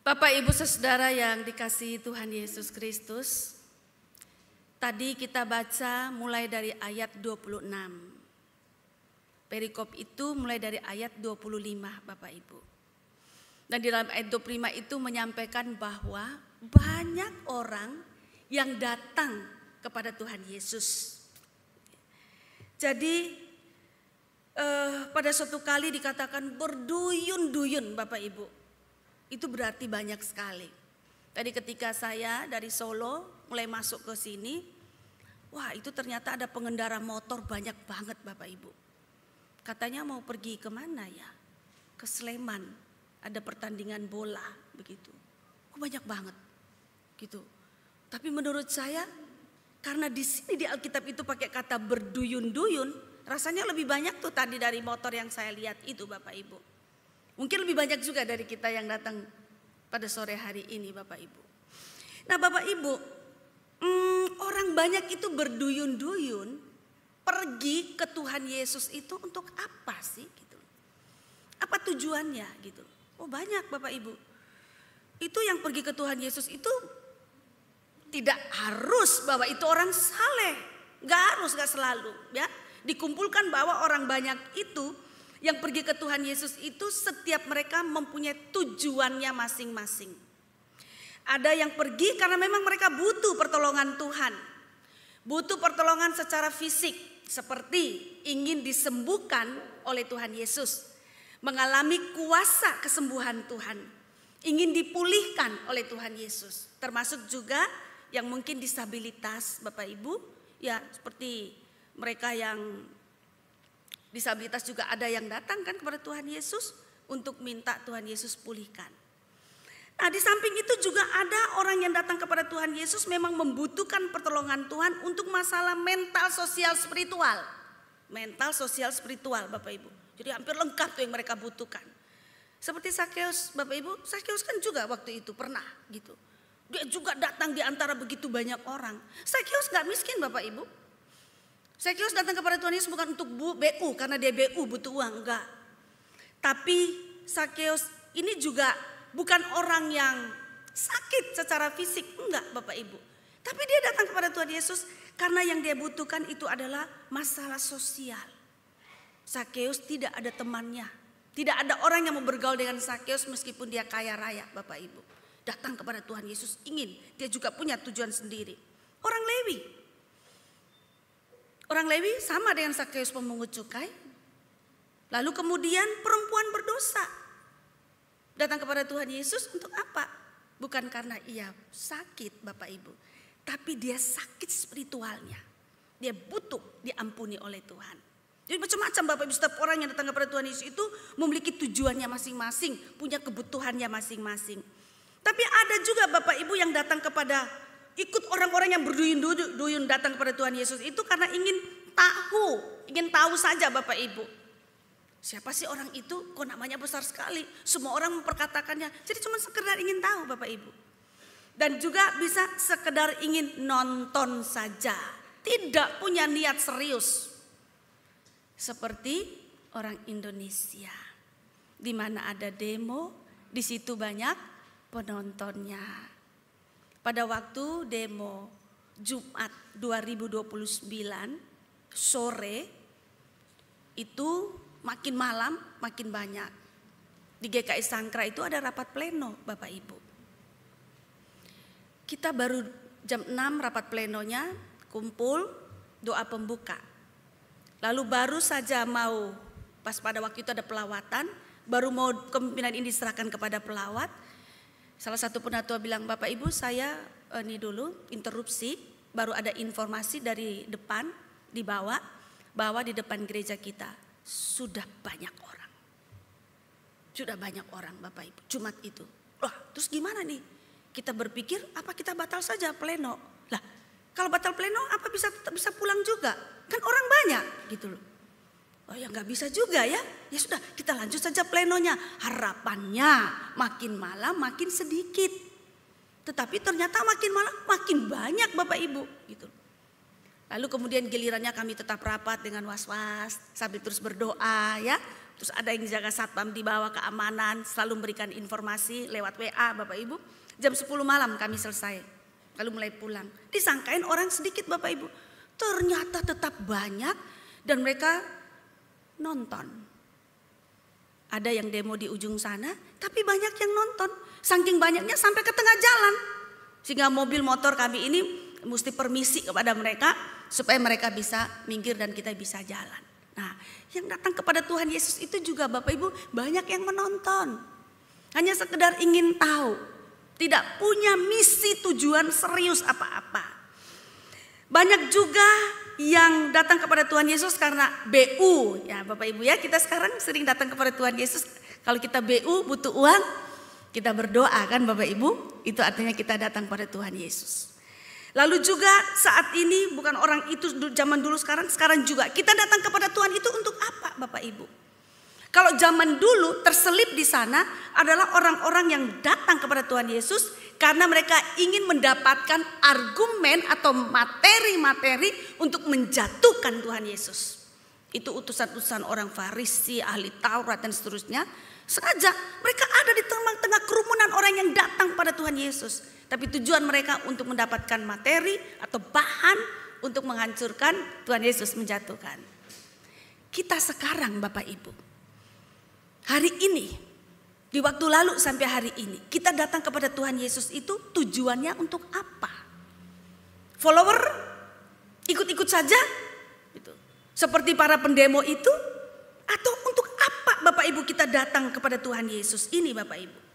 Bapak Ibu Saudara yang dikasihi Tuhan Yesus Kristus, tadi kita baca mulai dari ayat 26. Perikop itu mulai dari ayat 25 Bapak Ibu. Dan di dalam ayat 25 itu menyampaikan bahwa banyak orang yang datang kepada Tuhan Yesus. Jadi pada suatu kali dikatakan berduyun-duyun Bapak Ibu. Itu berarti banyak sekali. Tadi ketika saya dari Solo mulai masuk ke sini, wah itu ternyata ada pengendara motor banyak banget Bapak Ibu. Katanya mau pergi kemana ya? Ke Sleman, ada pertandingan bola begitu. Kok banyak banget gitu. Tapi menurut saya karena di sini di Alkitab itu pakai kata berduyun-duyun, rasanya lebih banyak tuh tadi dari motor yang saya lihat itu Bapak Ibu. Mungkin lebih banyak juga dari kita yang datang pada sore hari ini Bapak Ibu. Nah Bapak Ibu, orang banyak itu berduyun-duyun pergi ke Tuhan Yesus itu untuk apa sih gitu? Apa tujuannya gitu? Oh banyak Bapak Ibu. Itu yang pergi ke Tuhan Yesus itu tidak harus bahwa itu orang saleh. Gak harus, gak selalu ya. Dikumpulkan bahwa orang banyak itu yang pergi ke Tuhan Yesus itu setiap mereka mempunyai tujuannya masing-masing. Ada yang pergi karena memang mereka butuh pertolongan Tuhan. Butuh pertolongan secara fisik seperti ingin disembuhkan oleh Tuhan Yesus. Mengalami kuasa kesembuhan Tuhan. Ingin dipulihkan oleh Tuhan Yesus. Termasuk juga yang mungkin disabilitas Bapak Ibu. Ya seperti mereka yang disabilitas juga ada yang datang kan kepada Tuhan Yesus untuk minta Tuhan Yesus pulihkan. Nah di samping itu juga ada orang yang datang kepada Tuhan Yesus memang membutuhkan pertolongan Tuhan untuk masalah mental, sosial, spiritual. Mental, sosial, spiritual Bapak Ibu. Jadi hampir lengkap tuh yang mereka butuhkan. Seperti Sakeus Bapak Ibu, Sakeus kan juga waktu itu pernah gitu. Dia juga datang di antara begitu banyak orang. Sakeus gak miskin Bapak Ibu. Sakeus datang kepada Tuhan Yesus bukan untuk BU karena dia BU butuh uang, enggak. Tapi Sakeus ini juga bukan orang yang sakit secara fisik, enggak Bapak Ibu. Tapi dia datang kepada Tuhan Yesus karena yang dia butuhkan itu adalah masalah sosial. Sakeus tidak ada temannya. Tidak ada orang yang mau bergaul dengan Sakeus meskipun dia kaya raya Bapak Ibu. Datang kepada Tuhan Yesus ingin, dia juga punya tujuan sendiri. Orang Lewi. Orang Lewi sama dengan Sakeus pemungut cukai. Lalu kemudian perempuan berdosa. Datang kepada Tuhan Yesus untuk apa? Bukan karena ia sakit Bapak Ibu. Tapi dia sakit spiritualnya. Dia butuh diampuni oleh Tuhan. Jadi macam-macam Bapak Ibu, setiap orang yang datang kepada Tuhan Yesus itu memiliki tujuannya masing-masing. Punya kebutuhannya masing-masing. Tapi ada juga Bapak Ibu yang datang kepada ikut orang-orang yang berduyun-duyun datang kepada Tuhan Yesus itu karena ingin tahu saja Bapak Ibu. Siapa sih orang itu? Kok namanya besar sekali? Semua orang memperkatakannya. Jadi cuma sekedar ingin tahu Bapak Ibu. Dan juga bisa sekedar ingin nonton saja. Tidak punya niat serius. Seperti orang Indonesia. Di mana ada demo, di situ banyak penontonnya. Pada waktu demo Jumat 2029 sore itu makin malam makin banyak. Di GKI Sangkra itu ada rapat pleno Bapak Ibu. Kita baru jam 6 rapat plenonya kumpul doa pembuka. Lalu baru saja mau pas pada waktu itu ada pelawatan. Baru mau kepemimpinan ini diserahkan kepada pelawat. Salah satu penatua bilang, Bapak Ibu saya ini dulu interupsi, baru ada informasi dari depan dibawa bahwa di depan gereja kita sudah banyak orang. Sudah banyak orang Bapak Ibu, Jumat itu. Wah terus gimana nih? Kita berpikir apa kita batal saja pleno? Lah kalau batal pleno apa bisa pulang juga? Kan orang banyak gitu loh. Oh ya nggak bisa juga ya. Ya sudah kita lanjut saja plenonya. Harapannya makin malam makin sedikit. Tetapi ternyata makin malam makin banyak Bapak Ibu gitu. Lalu kemudian gilirannya kami tetap rapat dengan was-was sambil terus berdoa ya. Terus ada yang jaga satpam di bawah keamanan, selalu memberikan informasi lewat WA Bapak Ibu. Jam 10 malam kami selesai, lalu mulai pulang. Disangkain orang sedikit Bapak Ibu, ternyata tetap banyak dan mereka nonton. Ada yang demo di ujung sana, tapi banyak yang nonton. Saking banyaknya sampai ke tengah jalan. Sehingga mobil motor kami ini mesti permisi kepada mereka supaya mereka bisa minggir dan kita bisa jalan. Nah, yang datang kepada Tuhan Yesus itu juga Bapak Ibu banyak yang menonton. Hanya sekedar ingin tahu, tidak punya misi tujuan serius apa-apa. Banyak juga yang datang kepada Tuhan Yesus karena BU. Ya Bapak Ibu ya, kita sekarang sering datang kepada Tuhan Yesus. Kalau kita BU butuh uang, kita berdoa kan Bapak Ibu. Itu artinya kita datang kepada Tuhan Yesus. Lalu juga saat ini bukan orang itu zaman dulu sekarang juga kita datang kepada Tuhan itu untuk apa Bapak Ibu? Kalau zaman dulu terselip di sana adalah orang-orang yang datang kepada Tuhan Yesus karena mereka ingin mendapatkan argumen atau materi-materi untuk menjatuhkan Tuhan Yesus. Itu utusan-utusan orang Farisi, ahli Taurat dan seterusnya. Sengaja mereka ada di tengah-tengah kerumunan orang yang datang pada Tuhan Yesus. Tapi tujuan mereka untuk mendapatkan materi atau bahan untuk menghancurkan Tuhan Yesus, menjatuhkan. Kita sekarang Bapak Ibu, hari ini, di waktu lalu sampai hari ini, kita datang kepada Tuhan Yesus itu tujuannya untuk apa? Follower? Ikut-ikut saja? Gitu. Seperti para pendemo itu? Atau untuk apa Bapak Ibu kita datang kepada Tuhan Yesus ini Bapak Ibu?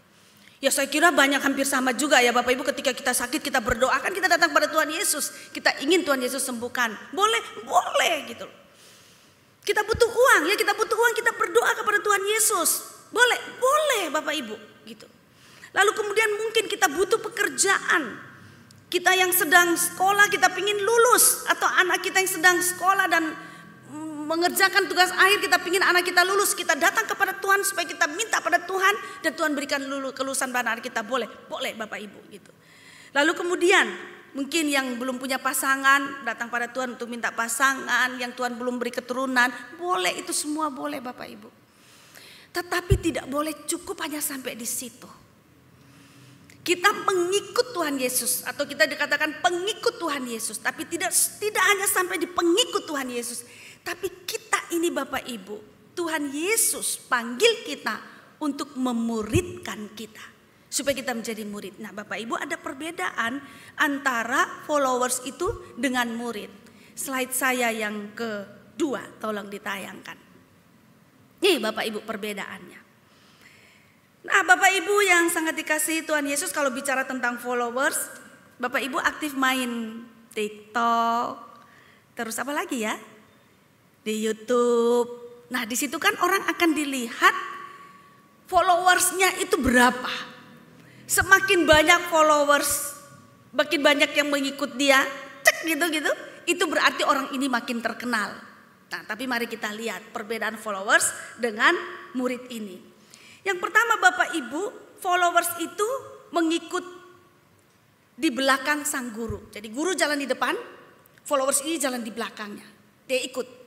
Ya saya kira banyak hampir sama juga ya Bapak Ibu, ketika kita sakit kita berdoa kan kita datang pada Tuhan Yesus. Kita ingin Tuhan Yesus sembuhkan. Boleh gitu. Kita butuh uang ya, kita butuh uang, kita berdoa kepada Tuhan Yesus. Boleh Bapak Ibu gitu. Lalu kemudian mungkin kita butuh pekerjaan. Kita yang sedang sekolah kita ingin lulus, atau anak kita yang sedang sekolah dan mengerjakan tugas akhir, kita ingin anak kita lulus, kita datang kepada Tuhan supaya kita minta pada Tuhan dan Tuhan berikan kelulusan pada anak kita. Boleh Bapak Ibu gitu. Lalu kemudian mungkin yang belum punya pasangan datang pada Tuhan untuk minta pasangan, yang Tuhan belum beri keturunan, boleh, itu semua boleh Bapak Ibu. Tetapi tidak boleh cukup hanya sampai di situ. Kita mengikut Tuhan Yesus atau kita dikatakan pengikut Tuhan Yesus, tapi tidak hanya sampai di pengikut Tuhan Yesus. Tapi kita ini Bapak Ibu, Tuhan Yesus panggil kita untuk memuridkan kita. Supaya kita menjadi murid. Nah Bapak Ibu, ada perbedaan antara followers itu dengan murid. Slide saya yang kedua tolong ditayangkan. Nih Bapak Ibu perbedaannya. Nah Bapak Ibu yang sangat dikasihi Tuhan Yesus, kalau bicara tentang followers, Bapak Ibu aktif main TikTok, terus apa lagi ya? Di YouTube. Nah di situ kan orang akan dilihat followersnya itu berapa. Semakin banyak followers, makin banyak yang mengikut dia, cek gitu, itu berarti orang ini makin terkenal. Nah tapi mari kita lihat perbedaan followers dengan murid ini. Yang pertama Bapak Ibu, followers itu mengikut di belakang sang guru. Jadi guru jalan di depan, followers ini jalan di belakangnya. Dia ikut.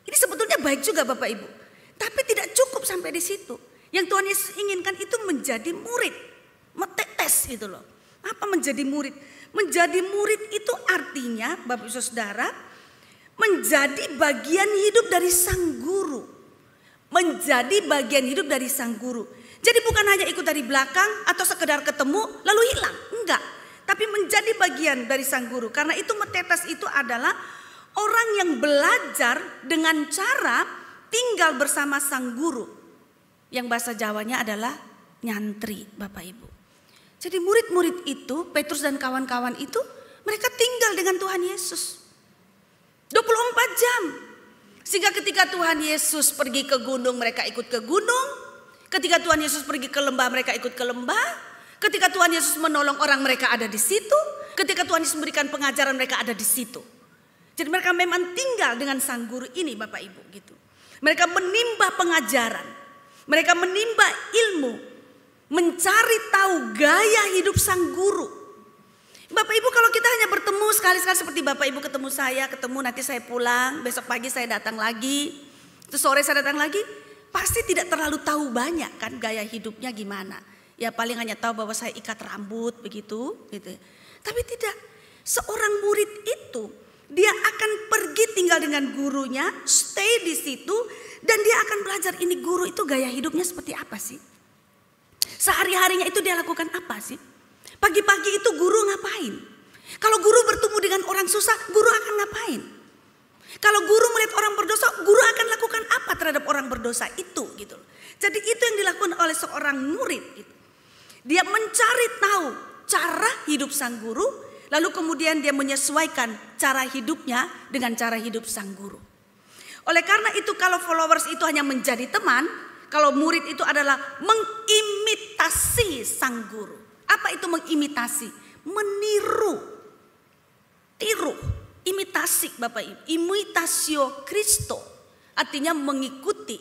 Ini sebetulnya baik juga Bapak Ibu. Tapi tidak cukup sampai di situ. Yang Tuhan Yesus inginkan itu menjadi murid. Metetes gitu loh. Apa menjadi murid? Menjadi murid itu artinya Bapak Ibu Saudara, menjadi bagian hidup dari sang guru. Menjadi bagian hidup dari sang guru. Jadi bukan hanya ikut dari belakang atau sekedar ketemu lalu hilang. Enggak. Tapi menjadi bagian dari sang guru. Karena itu metetes itu adalah orang yang belajar dengan cara tinggal bersama sang guru. Yang bahasa Jawanya adalah nyantri Bapak Ibu. Jadi murid-murid itu, Petrus dan kawan-kawan itu, mereka tinggal dengan Tuhan Yesus 24 jam. Sehingga ketika Tuhan Yesus pergi ke gunung, mereka ikut ke gunung. Ketika Tuhan Yesus pergi ke lembah, mereka ikut ke lembah. Ketika Tuhan Yesus menolong orang, mereka ada di situ. Ketika Tuhan Yesus memberikan pengajaran, mereka ada di situ. Jadi mereka memang tinggal dengan sang guru ini Bapak Ibu gitu. Mereka menimba pengajaran. Mereka menimba ilmu. Mencari tahu gaya hidup sang guru. Bapak Ibu kalau kita hanya bertemu sekali-sekali seperti Bapak Ibu ketemu saya, nanti saya pulang, besok pagi saya datang lagi, terus sore saya datang lagi. pasti tidak terlalu tahu banyak kan gaya hidupnya gimana. Ya paling hanya tahu bahwa saya ikat rambut begitu gitu. Tapi tidak, seorang murid itu dia akan pergi tinggal dengan gurunya, stay di situ, dan dia akan belajar ini guru itu gaya hidupnya seperti apa sih. Sehari-harinya itu dia lakukan apa sih. Pagi-pagi itu guru ngapain. Kalau guru bertemu dengan orang susah, guru akan ngapain. Kalau guru melihat orang berdosa, guru akan lakukan apa terhadap orang berdosa itu gitu. Jadi itu yang dilakukan oleh seorang murid gitu. Dia mencari tahu cara hidup sang guru, lalu kemudian dia menyesuaikan cara hidupnya dengan cara hidup sang guru. Oleh karena itu kalau followers itu hanya menjadi teman, kalau murid itu adalah mengimitasi sang guru. Apa itu mengimitasi? Meniru, tiru, imitasi Bapak Ibu. Imitatio Christo artinya mengikuti,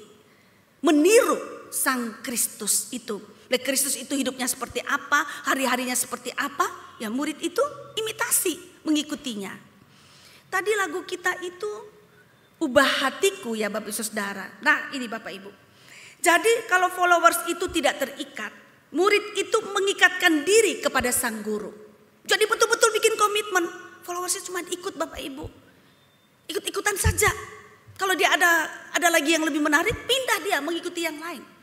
meniru sang Kristus itu. Kristus itu hidupnya seperti apa, hari-harinya seperti apa, ya murid itu imitasi, mengikutinya. Tadi lagu kita itu ubah hatiku ya Bapak Ibu Saudara. Nah ini Bapak Ibu. Jadi kalau followers itu tidak terikat, murid itu mengikatkan diri kepada sang guru. Jadi betul-betul bikin komitmen. Followersnya cuma ikut Bapak Ibu. Ikut-ikutan saja. Kalau dia ada lagi yang lebih menarik, pindah dia mengikuti yang lain.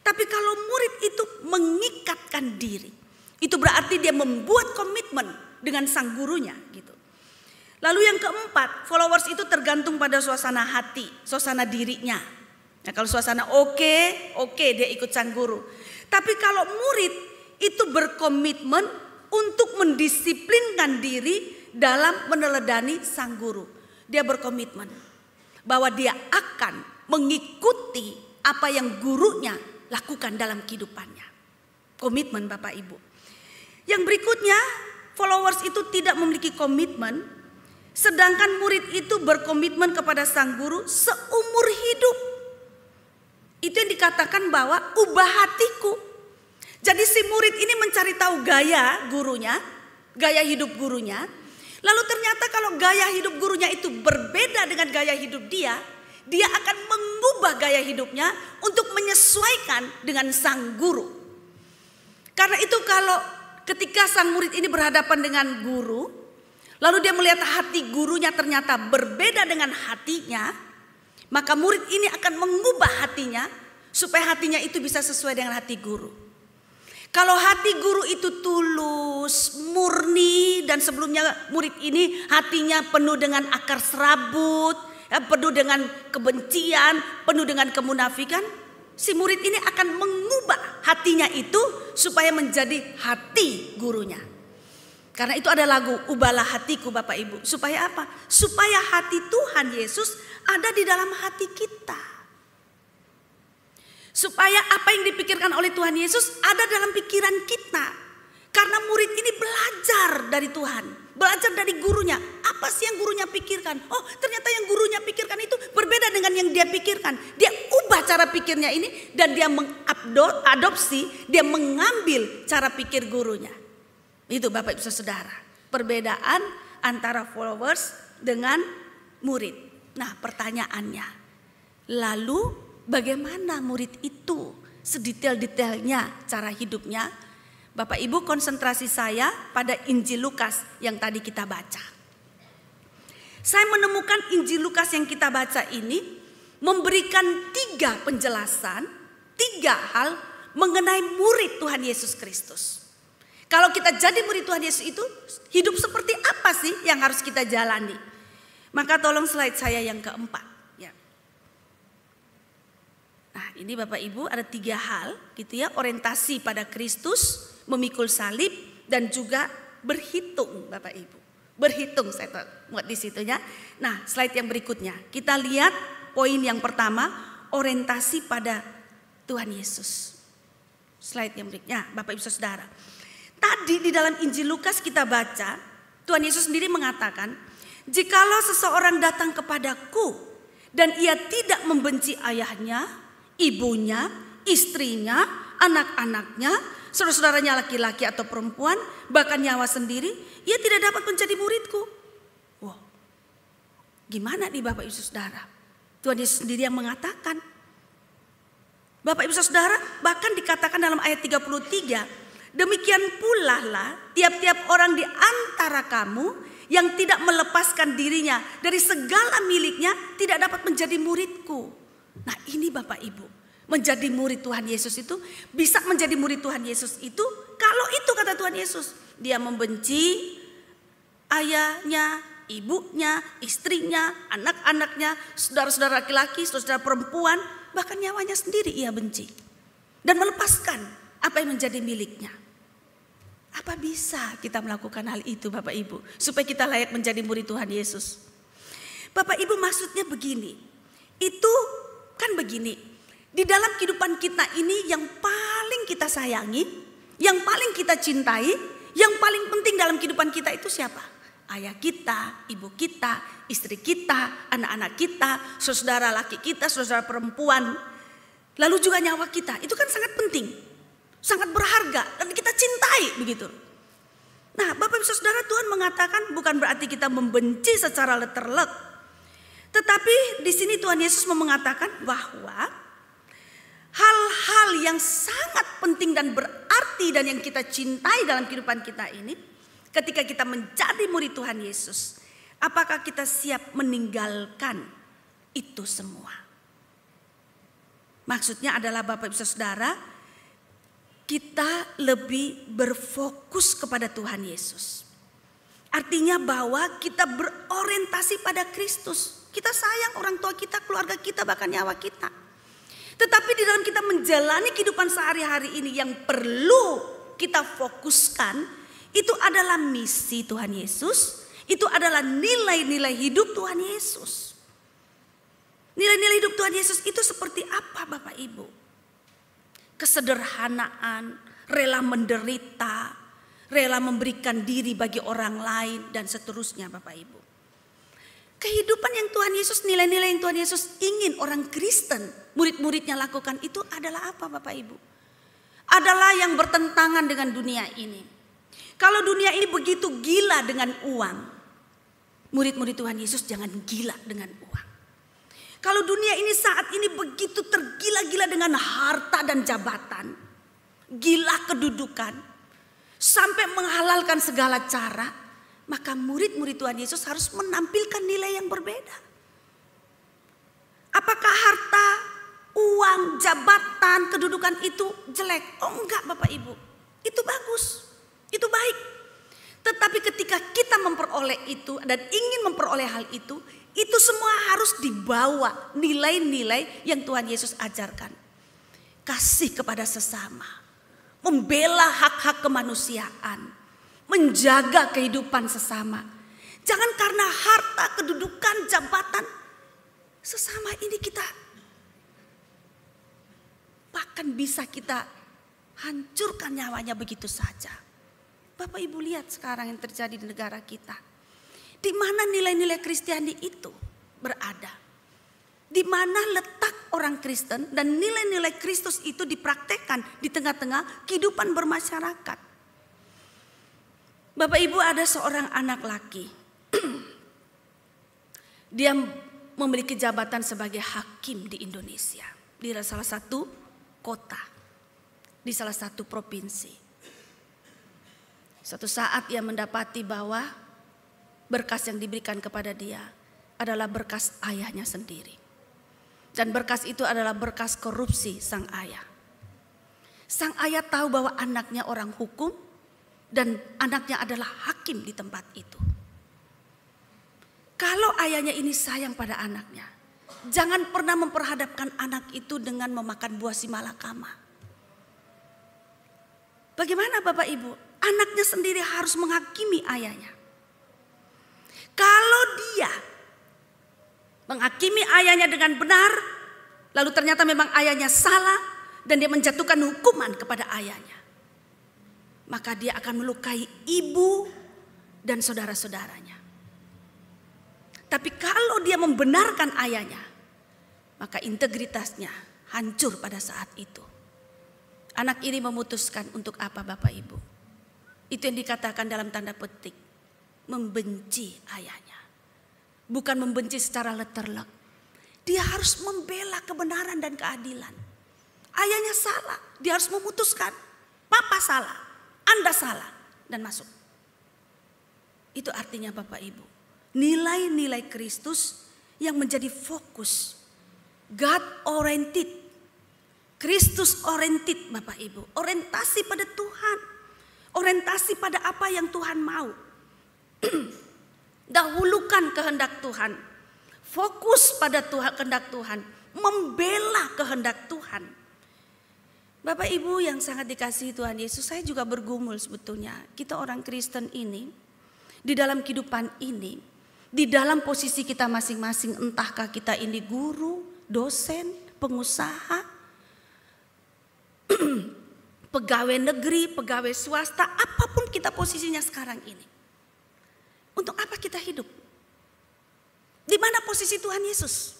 Tapi kalau murid itu mengikatkan diri, itu berarti dia membuat komitmen dengan sang gurunya gitu. Lalu yang keempat, followers itu tergantung pada suasana hati, suasana dirinya. Nah, kalau suasana oke, dia ikut sang guru. Tapi kalau murid itu berkomitmen untuk mendisiplinkan diri dalam meneladani sang guru. Dia berkomitmen bahwa dia akan mengikuti apa yang gurunya lakukan dalam kehidupannya. Komitmen Bapak Ibu. Yang berikutnya, followers itu tidak memiliki komitmen, sedangkan murid itu berkomitmen kepada sang guru seumur hidup. Itu yang dikatakan bahwa ubah hatiku. Jadi si murid ini mencari tahu gaya gurunya, gaya hidup gurunya. Lalu ternyata kalau gaya hidup gurunya itu berbeda dengan gaya hidup dia akan mengubah gaya hidupnya untuk menyesuaikan dengan sang guru. Karena itu kalau ketika sang murid ini berhadapan dengan guru, lalu dia melihat hati gurunya ternyata berbeda dengan hatinya, maka murid ini akan mengubah hatinya supaya hatinya itu bisa sesuai dengan hati guru. Kalau hati guru itu tulus, murni, dan sebelumnya murid ini hatinya penuh dengan akar serabut, penuh dengan kebencian, penuh dengan kemunafikan, si murid ini akan mengubah hatinya itu supaya menjadi hati gurunya. Karena itu ada lagu, ubahlah hatiku Bapak Ibu. Supaya apa? Supaya hati Tuhan Yesus ada di dalam hati kita. Supaya apa yang dipikirkan oleh Tuhan Yesus ada dalam pikiran kita. Karena murid ini belajar dari Tuhan, belajar dari gurunya. Apa sih yang gurunya pikirkan? Oh, ternyata yang gurunya pikirkan itu berbeda dengan yang dia pikirkan. Dia ubah cara pikirnya ini dan dia mengadopsi, dia mengambil cara pikir gurunya. Itu Bapak Ibu Saudara, perbedaan antara followers dengan murid. Nah, pertanyaannya, lalu bagaimana murid itu sedetail-detailnya cara hidupnya? Bapak Ibu, konsentrasi saya pada Injil Lukas yang tadi kita baca. Saya menemukan Injil Lukas yang kita baca ini memberikan 3 penjelasan, 3 hal mengenai murid Tuhan Yesus Kristus. Kalau kita jadi murid Tuhan Yesus itu hidup seperti apa sih yang harus kita jalani? Maka tolong slide saya yang keempat. Ya. Nah ini Bapak Ibu ada 3 hal gitu ya, orientasi pada Kristus, memikul salib, dan juga berhitung Bapak Ibu. Berhitung saya buat di situnya. Nah slide yang berikutnya kita lihat poin yang pertama, orientasi pada Tuhan Yesus. Slide yang berikutnya Bapak Ibu Saudara. Tadi di dalam Injil Lukas kita baca Tuhan Yesus sendiri mengatakan, jikalau seseorang datang kepadaku dan ia tidak membenci ayahnya, ibunya, istrinya, anak-anaknya, saudara-saudaranya laki-laki atau perempuan, bahkan nyawa sendiri, ia tidak dapat menjadi muridku. Wow, gimana nih Bapak Ibu Saudara? Tuhan Yesus sendiri yang mengatakan. Bapak Ibu Saudara, bahkan dikatakan dalam ayat 33, demikian pula lah tiap-tiap orang di antara kamu yang tidak melepaskan dirinya dari segala miliknya tidak dapat menjadi muridku. Nah ini Bapak Ibu, menjadi murid Tuhan Yesus itu, bisa menjadi murid Tuhan Yesus itu, kalau itu kata Tuhan Yesus, dia membenci ayahnya, ibunya, istrinya, anak-anaknya, saudara-saudara laki-laki, saudara perempuan, bahkan nyawanya sendiri ia benci. Dan melepaskan apa yang menjadi miliknya. Apa bisa kita melakukan hal itu Bapak Ibu, supaya kita layak menjadi murid Tuhan Yesus? Bapak Ibu, maksudnya begini, itu kan begini, di dalam kehidupan kita ini yang paling kita sayangi, yang paling kita cintai, yang paling penting dalam kehidupan kita itu siapa? Ayah kita, ibu kita, istri kita, anak-anak kita, saudara laki kita, saudara perempuan, lalu juga nyawa kita. Itu kan sangat penting, sangat berharga dan kita cintai begitu. Nah, Bapak Ibu Saudara, Tuhan mengatakan bukan berarti kita membenci secara letterlek, tetapi di sini Tuhan Yesus mengatakan bahwa hal-hal yang sangat penting dan berarti dan yang kita cintai dalam kehidupan kita ini, ketika kita menjadi murid Tuhan Yesus, apakah kita siap meninggalkan itu semua? Maksudnya adalah Bapak Ibu Saudara, kita lebih berfokus kepada Tuhan Yesus. Artinya bahwa kita berorientasi pada Kristus. Kita sayang orang tua kita, keluarga kita, bahkan nyawa kita. Tetapi di dalam kita menjalani kehidupan sehari-hari ini yang perlu kita fokuskan, itu adalah misi Tuhan Yesus, itu adalah nilai-nilai hidup Tuhan Yesus. Nilai-nilai hidup Tuhan Yesus itu seperti apa Bapak Ibu? Kesederhanaan, rela menderita, rela memberikan diri bagi orang lain dan seterusnya Bapak Ibu. Kehidupan yang Tuhan Yesus, nilai-nilai yang Tuhan Yesus ingin orang Kristen, murid-muridnya lakukan itu adalah apa Bapak Ibu? Adalah yang bertentangan dengan dunia ini. Kalau dunia ini begitu gila dengan uang, murid-murid Tuhan Yesus jangan gila dengan uang. Kalau dunia ini saat ini begitu tergila-gila dengan harta dan jabatan, gila kedudukan, sampai menghalalkan segala cara, maka murid-murid Tuhan Yesus harus menampilkan nilai yang berbeda. Apakah harta, uang, jabatan, kedudukan itu jelek? Oh enggak Bapak Ibu, itu bagus. Itu baik. Tetapi ketika kita memperoleh itu dan ingin memperoleh hal itu semua harus dibawa nilai-nilai yang Tuhan Yesus ajarkan. Kasih kepada sesama, membela hak-hak kemanusiaan, menjaga kehidupan sesama. Jangan karena harta, kedudukan, jabatan, sesama ini kita bahkan bisa kita hancurkan nyawanya begitu saja. Bapak Ibu lihat sekarang yang terjadi di negara kita. Di mana nilai-nilai Kristiani itu berada. Di mana letak orang Kristen dan nilai-nilai Kristus itu dipraktekkan di tengah-tengah kehidupan bermasyarakat. Bapak Ibu, ada seorang anak laki. Dia memiliki jabatan sebagai hakim di Indonesia. Di salah satu kota. Di salah satu provinsi. Suatu saat ia mendapati bahwa berkas yang diberikan kepada dia adalah berkas ayahnya sendiri. Dan berkas itu adalah berkas korupsi sang ayah. Sang ayah tahu bahwa anaknya orang hukum dan anaknya adalah hakim di tempat itu. Kalau ayahnya ini sayang pada anaknya, jangan pernah memperhadapkan anak itu dengan memakan buah simalakama. Bagaimana Bapak Ibu? Anaknya sendiri harus menghakimi ayahnya. Kalau dia menghakimi ayahnya dengan benar, lalu ternyata memang ayahnya salah dan dia menjatuhkan hukuman kepada ayahnya, maka dia akan melukai ibu dan saudara-saudaranya. Tapi kalau dia membenarkan ayahnya, maka integritasnya hancur pada saat itu. Anak ini memutuskan untuk apa Bapak Ibu? Itu yang dikatakan dalam tanda petik, membenci ayahnya. Bukan membenci secara letterlek. Dia harus membela kebenaran dan keadilan. Ayahnya salah, dia harus memutuskan. Papa salah, Anda salah, dan masuk. Itu artinya Bapak Ibu, nilai-nilai Kristus yang menjadi fokus. God oriented, Kristus oriented Bapak Ibu. Orientasi pada Tuhan, orientasi pada apa yang Tuhan mau. Dahulukan kehendak Tuhan, fokus pada kehendak Tuhan, membela kehendak Tuhan. Bapak Ibu yang sangat dikasihi Tuhan Yesus, saya juga bergumul sebetulnya. Kita orang Kristen ini, di dalam kehidupan ini, di dalam posisi kita masing-masing, entahkah kita ini guru, dosen, pengusaha, pegawai negeri, pegawai swasta, apapun kita posisinya sekarang ini. Untuk apa kita hidup? Di mana posisi Tuhan Yesus?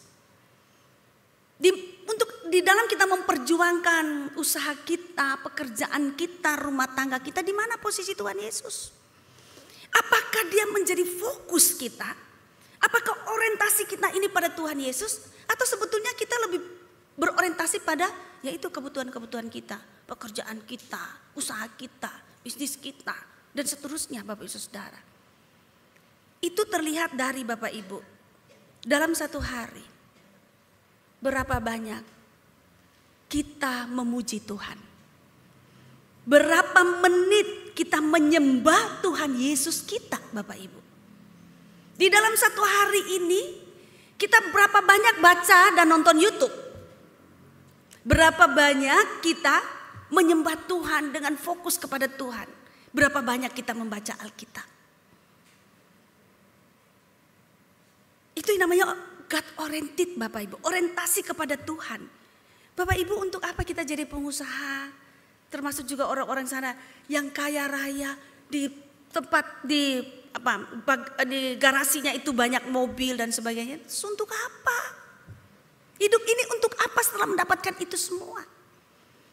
Di dalam kita memperjuangkan usaha kita, pekerjaan kita, rumah tangga kita, di mana posisi Tuhan Yesus? Apakah dia menjadi fokus kita? Apakah orientasi kita ini pada Tuhan Yesus? Atau sebetulnya kita lebih berorientasi pada yaitu kebutuhan-kebutuhan kita, pekerjaan kita, usaha kita, bisnis kita, dan seterusnya Bapak Ibu Saudara. Itu terlihat dari Bapak Ibu, dalam satu hari, berapa banyak kita memuji Tuhan. Berapa menit kita menyembah Tuhan Yesus kita Bapak Ibu. Di dalam satu hari ini kita berapa banyak baca dan nonton YouTube. Berapa banyak kita menyembah Tuhan dengan fokus kepada Tuhan. Berapa banyak kita membaca Alkitab. Itu yang namanya God oriented Bapak Ibu. Orientasi kepada Tuhan. Bapak Ibu, untuk apa kita jadi pengusaha? Termasuk juga orang-orang sana yang kaya raya, di tempat di garasinya itu banyak mobil dan sebagainya. Untuk apa? Hidup ini untuk apa setelah mendapatkan itu semua?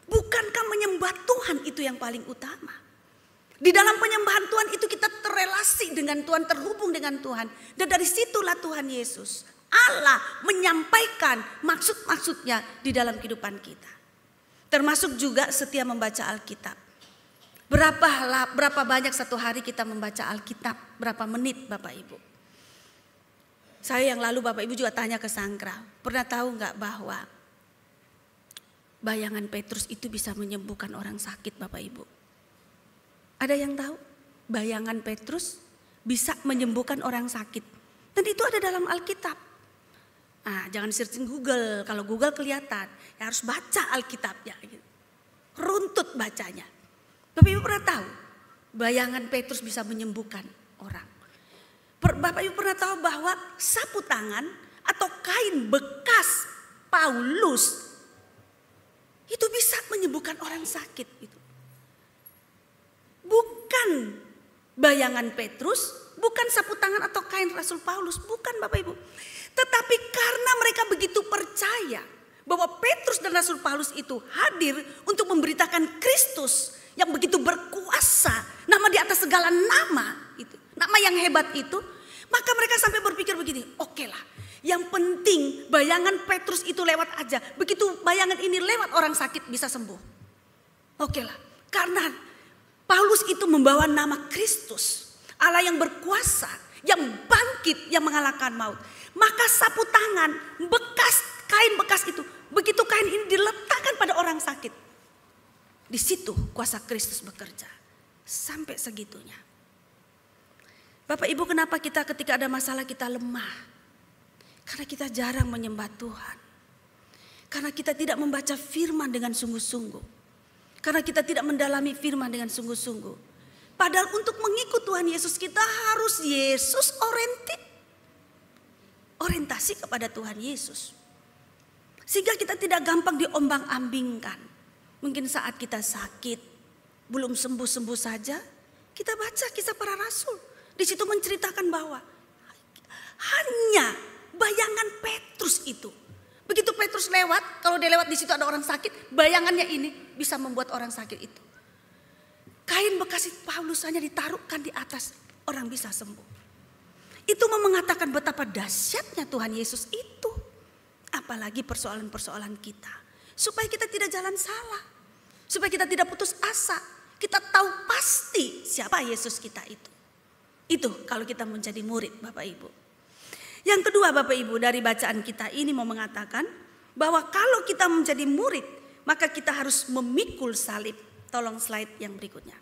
Bukankah menyembah Tuhan itu yang paling utama? Di dalam penyembahan Tuhan itu kita terrelasi dengan Tuhan, terhubung dengan Tuhan. Dan dari situlah Tuhan Yesus, Allah menyampaikan maksud-maksudnya di dalam kehidupan kita. Termasuk juga setia membaca Alkitab. Berapa banyak satu hari kita membaca Alkitab? Berapa menit Bapak Ibu? Saya yang lalu Bapak Ibu juga tanya ke Sangkra. Pernah tahu nggak bahwa bayangan Petrus itu bisa menyembuhkan orang sakit Bapak Ibu? Ada yang tahu? Bayangan Petrus bisa menyembuhkan orang sakit. Dan itu ada dalam Alkitab. Nah, jangan searching Google, kalau Google kelihatan, ya harus baca Alkitabnya. Runtut bacanya. Bapak Ibu pernah tahu bayangan Petrus bisa menyembuhkan orang. Bapak Ibu pernah tahu bahwa sapu tangan atau kain bekas Paulus itu bisa menyembuhkan orang sakit. Itu bukan bayangan Petrus, bukan sapu tangan atau kain Rasul Paulus, bukan Bapak Ibu. Tetapi karena mereka begitu percaya bahwa Petrus dan Rasul Paulus itu hadir untuk memberitakan Kristus yang begitu berkuasa, nama di atas segala nama itu, nama yang hebat itu, maka mereka sampai berpikir begini, oke lah, yang penting bayangan Petrus itu lewat aja, begitu bayangan ini lewat orang sakit bisa sembuh. Oke lah, karena Paulus itu membawa nama Kristus, Allah yang berkuasa, yang bangkit, yang mengalahkan maut. Maka sapu tangan, kain bekas itu, begitu kain ini diletakkan pada orang sakit, di situ kuasa Kristus bekerja. Sampai segitunya. Bapak Ibu, kenapa kita ketika ada masalah kita lemah? Karena kita jarang menyembah Tuhan. Karena kita tidak membaca firman dengan sungguh-sungguh. Karena kita tidak mendalami firman dengan sungguh-sungguh. Padahal untuk mengikut Tuhan Yesus kita harus Yesus oriented. Orientasi kepada Tuhan Yesus. Sehingga kita tidak gampang diombang-ambingkan. Mungkin saat kita sakit, belum sembuh-sembuh saja, kita baca kisah para rasul. Di situ menceritakan bahwa hanya bayangan Petrus itu. Begitu Petrus lewat, kalau dia lewat di situ ada orang sakit, bayangannya ini bisa membuat orang sakit itu. Kain bekas Paulus hanya ditaruhkan di atas, orang bisa sembuh. Itu mengatakan betapa dahsyatnya Tuhan Yesus itu. Apalagi persoalan-persoalan kita. Supaya kita tidak jalan salah. Supaya kita tidak putus asa. Kita tahu pasti siapa Yesus kita itu. Itu kalau kita menjadi murid Bapak Ibu. Yang kedua Bapak Ibu, dari bacaan kita ini mau mengatakan bahwa kalau kita menjadi murid, maka kita harus memikul salib. Tolong slide yang berikutnya.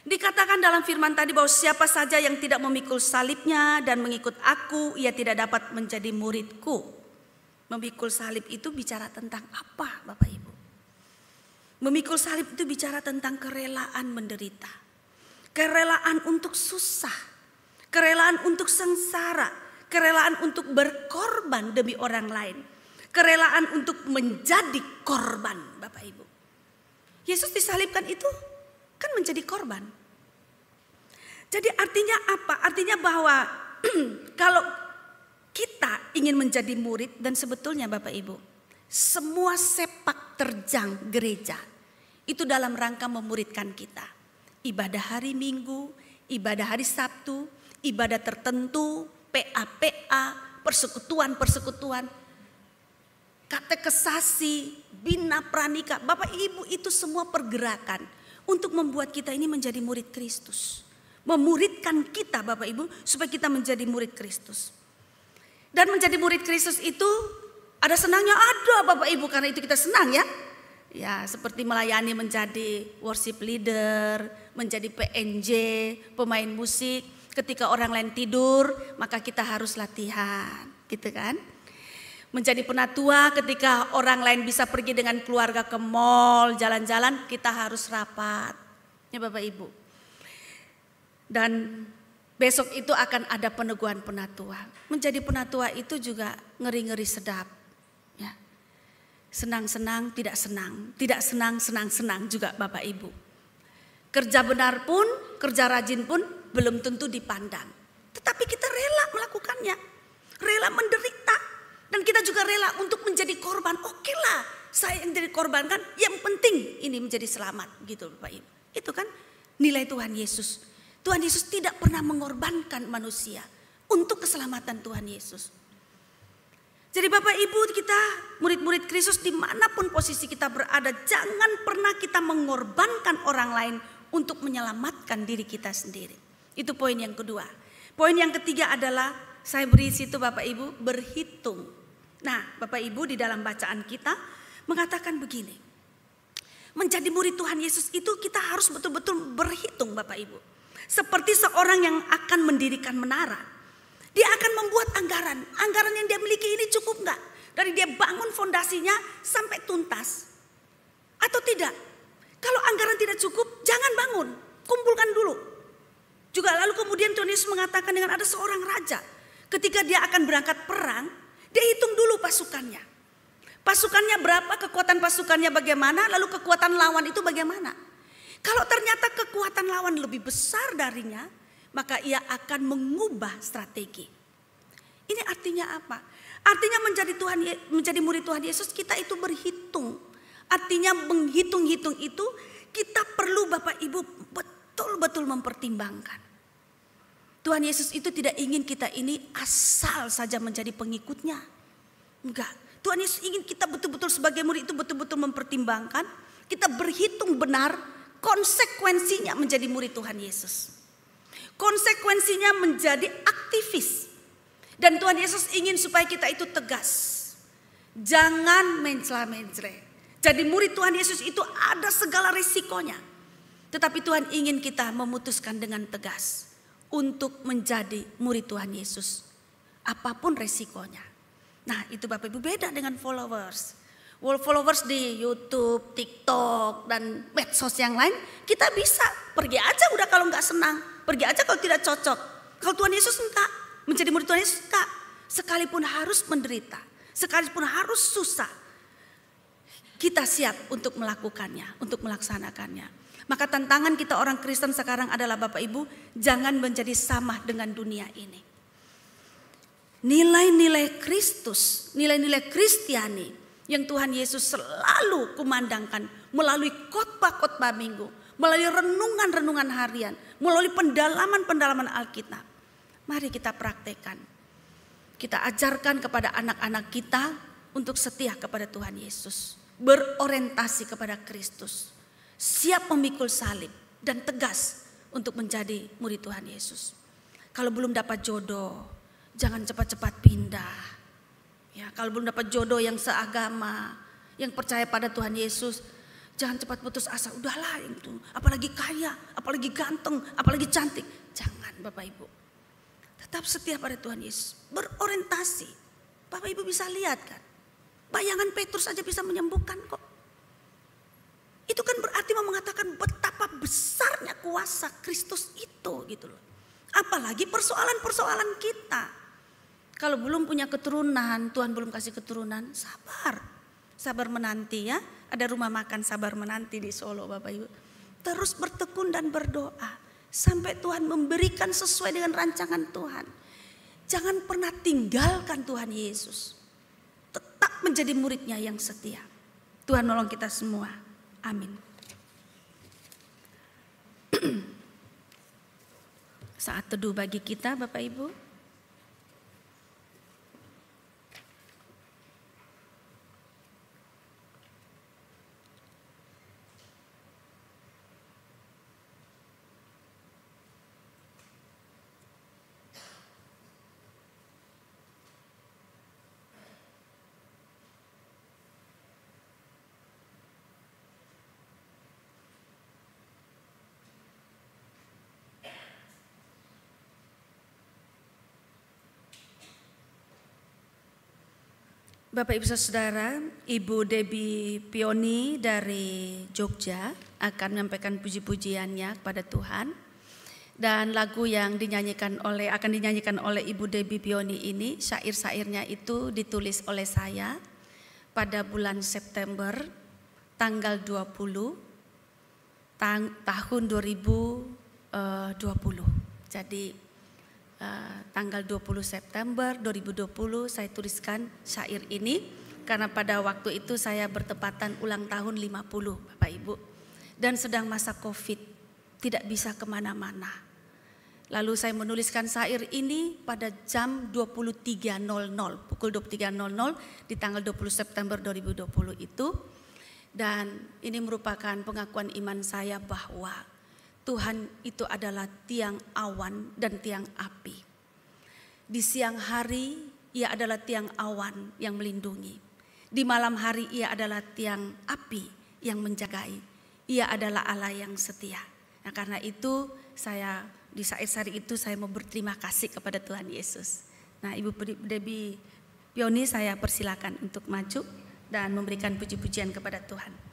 Dikatakan dalam firman tadi bahwa siapa saja yang tidak memikul salibnya dan mengikut aku, ia tidak dapat menjadi muridku. Memikul salib itu bicara tentang apa Bapak Ibu? Memikul salib itu bicara tentang kerelaan menderita. Kerelaan untuk susah. Kerelaan untuk sengsara. Kerelaan untuk berkorban demi orang lain. Kerelaan untuk menjadi korban Bapak Ibu. Yesus disalibkan itu kan menjadi korban. Jadi artinya apa? Artinya bahwa kalau kita ingin menjadi murid, dan sebetulnya Bapak Ibu, semua sepak terjang gereja itu dalam rangka memuridkan kita. Ibadah hari Minggu, ibadah hari Sabtu, ibadah tertentu, PA, persekutuan, katekesasi, bina pranika. Bapak Ibu, itu semua pergerakan untuk membuat kita ini menjadi murid Kristus. Memuridkan kita Bapak Ibu supaya kita menjadi murid Kristus. Dan menjadi murid Kristus itu ada senangnya, ada Bapak Ibu, karena itu kita senang ya. Ya, seperti melayani, menjadi worship leader, menjadi PNJ, pemain musik. Ketika orang lain tidur, maka kita harus latihan, gitu kan? Menjadi penatua ketika orang lain bisa pergi dengan keluarga ke mall, jalan-jalan, kita harus rapat. Ya Bapak Ibu. Dan besok itu akan ada peneguhan penatua. Menjadi penatua itu juga ngeri-ngeri sedap. Ya. Senang-senang, tidak senang. Tidak senang, senang-senang juga Bapak Ibu. Kerja benar pun, kerja rajin pun belum tentu dipandang. Tetapi kita rela melakukannya. Rela menderita. Dan kita juga rela untuk menjadi korban. Oke lah, saya yang jadi korban kan. Yang penting ini menjadi selamat gitu Bapak Ibu. Itu kan nilai Tuhan Yesus. Tuhan Yesus tidak pernah mengorbankan manusia untuk keselamatan Tuhan Yesus. Jadi Bapak Ibu, kita murid-murid Kristus dimanapun posisi kita berada, jangan pernah kita mengorbankan orang lain untuk menyelamatkan diri kita sendiri. Itu poin yang kedua. Poin yang ketiga adalah saya beri situ Bapak Ibu, berhitung. Nah Bapak Ibu, di dalam bacaan kita mengatakan begini. Menjadi murid Tuhan Yesus itu kita harus betul-betul berhitung Bapak Ibu. Seperti seorang yang akan mendirikan menara. Dia akan membuat anggaran. Anggaran yang dia miliki ini cukup enggak? Dari dia bangun fondasinya sampai tuntas. Atau tidak? Kalau anggaran tidak cukup, jangan bangun. Kumpulkan dulu. Juga lalu kemudian Tuhan Yesus mengatakan dengan ada seorang raja. Ketika dia akan berangkat perang, dia hitung dulu pasukannya. Pasukannya berapa, kekuatan pasukannya bagaimana, lalu kekuatan lawan itu bagaimana. Kalau ternyata kekuatan lawan lebih besar darinya, maka ia akan mengubah strategi. Ini artinya apa? Artinya menjadi murid Tuhan Yesus kita itu berhitung. Artinya menghitung-hitung itu kita perlu Bapak Ibu betul-betul mempertimbangkan. Tuhan Yesus itu tidak ingin kita ini asal saja menjadi pengikutnya. Enggak. Tuhan Yesus ingin kita betul-betul sebagai murid itu betul-betul mempertimbangkan. Kita berhitung benar konsekuensinya menjadi murid Tuhan Yesus. Konsekuensinya menjadi aktivis. Dan Tuhan Yesus ingin supaya kita itu tegas. Jangan mencela-mencela. Jadi murid Tuhan Yesus itu ada segala risikonya. Tetapi Tuhan ingin kita memutuskan dengan tegas untuk menjadi murid Tuhan Yesus. Apapun risikonya. Nah itu Bapak Ibu beda dengan followers. Followers di YouTube, TikTok, dan medsos yang lain. Kita bisa pergi aja udah kalau nggak senang. Pergi aja kalau tidak cocok. Kalau Tuhan Yesus enggak. Menjadi murid Tuhan Yesus enggak. Sekalipun harus menderita. Sekalipun harus susah. Kita siap untuk melakukannya. Untuk melaksanakannya. Maka tantangan kita orang Kristen sekarang adalah Bapak Ibu. Jangan menjadi sama dengan dunia ini. Nilai-nilai Kristus. Nilai-nilai Kristiani. Yang Tuhan Yesus selalu kumandangkan. Melalui khotbah-khotbah minggu. Melalui renungan-renungan harian. Melalui pendalaman-pendalaman Alkitab. Mari kita praktekkan. Kita ajarkan kepada anak-anak kita untuk setia kepada Tuhan Yesus, berorientasi kepada Kristus, siap memikul salib dan tegas untuk menjadi murid Tuhan Yesus. Kalau belum dapat jodoh, jangan cepat-cepat pindah. Ya, kalau belum dapat jodoh yang seagama, yang percaya pada Tuhan Yesus, jangan cepat putus asa. Udahlah itu, apalagi kaya, apalagi ganteng, apalagi cantik. Jangan Bapak Ibu. Tetap setia pada Tuhan Yesus, berorientasi. Bapak Ibu bisa lihat kan, bayangan Petrus saja bisa menyembuhkan kok. Itu kan berarti mau mengatakan betapa besarnya kuasa Kristus itu gitu loh. Apalagi persoalan-persoalan kita. Kalau belum punya keturunan, Tuhan belum kasih keturunan, sabar. Sabar menanti ya. Ada rumah makan sabar menanti di Solo Bapak Ibu. Terus bertekun dan berdoa. Sampai Tuhan memberikan sesuai dengan rancangan Tuhan. Jangan pernah tinggalkan Tuhan Yesus. Tetap menjadi muridnya yang setia. Tuhan nolong kita semua. Amin. Saat teduh bagi kita Bapak Ibu. Bapak Ibu Saudara, Ibu Debbie Pioni dari Jogja akan menyampaikan puji-pujiannya kepada Tuhan. Dan lagu yang akan dinyanyikan oleh Ibu Debbie Pioni ini, syair-syairnya itu ditulis oleh saya pada bulan September tanggal 20 tahun 2020. Jadi tanggal 20 September 2020 saya tuliskan syair ini karena pada waktu itu saya bertepatan ulang tahun 50 Bapak Ibu dan sedang masa Covid, tidak bisa kemana-mana. Lalu saya menuliskan syair ini pada jam 23.00, pukul 23.00 di tanggal 20 September 2020 itu. Dan ini merupakan pengakuan iman saya bahwa Tuhan itu adalah tiang awan dan tiang api. Di siang hari Ia adalah tiang awan yang melindungi. Di malam hari Ia adalah tiang api yang menjagai. Ia adalah Allah yang setia. Nah, karena itu saya di saat itu saya mau berterima kasih kepada Tuhan Yesus. Nah, Ibu Debbie Pioni saya persilakan untuk maju dan memberikan puji-pujian kepada Tuhan.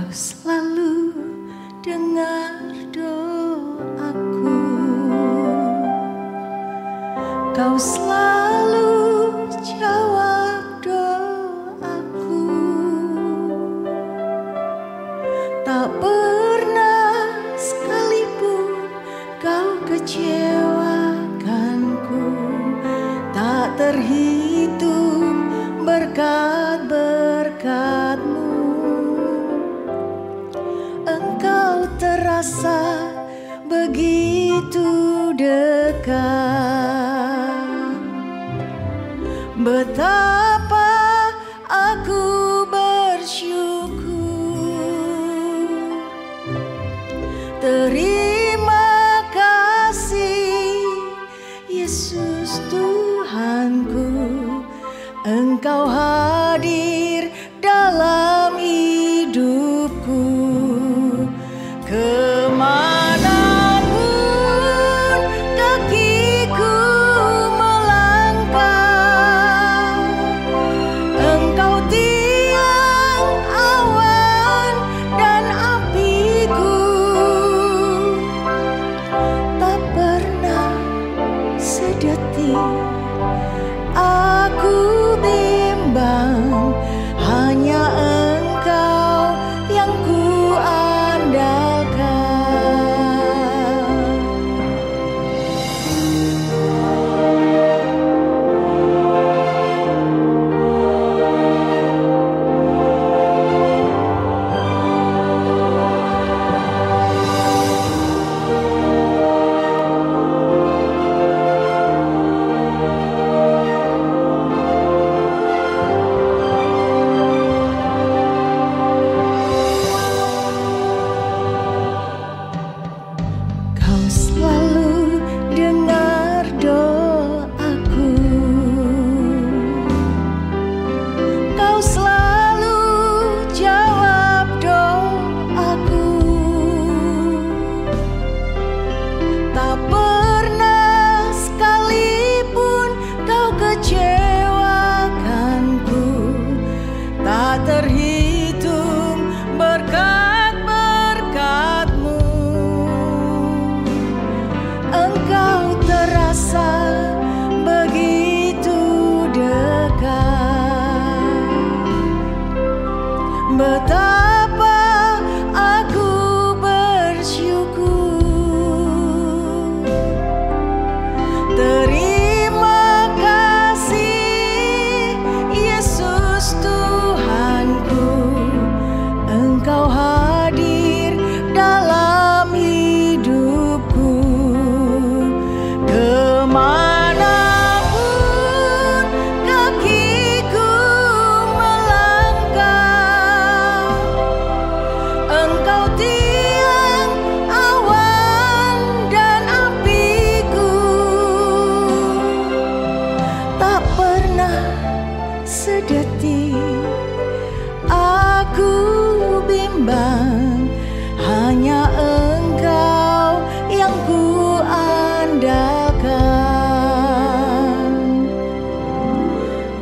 Selalu dengar doaku, Kau selalu jawab doaku, tak pernah sekalipun Kau kecewakanku, tak terhitung berkat-berkat-Mu. Engkau terasa begitu dekat. Betapa aku bersyukur. Terima kasih Yesus Tuhanku, Engkau hadir dalam hidupku. Kemanapun kakiku melangkah, Engkau tiang awan dan apiku. Tak pernah sedetik aku bimbang detik aku bimbang, hanya Engkau yang ku andalkan.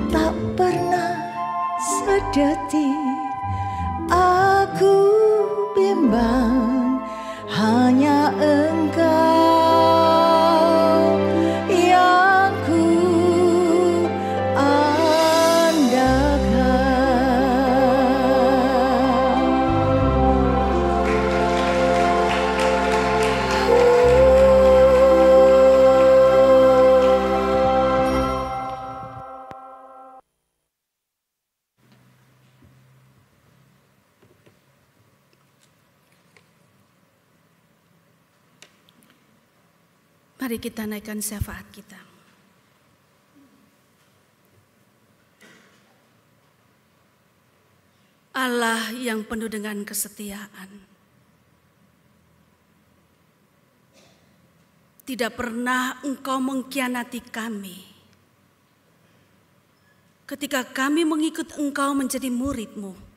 Tak pernah sedetik aku bimbang, hanya Engkau yang ku Mari kita naikkan syafaat kita. Allah yang penuh dengan kesetiaan, tidak pernah Engkau mengkhianati kami ketika kami mengikut Engkau menjadi murid-Mu.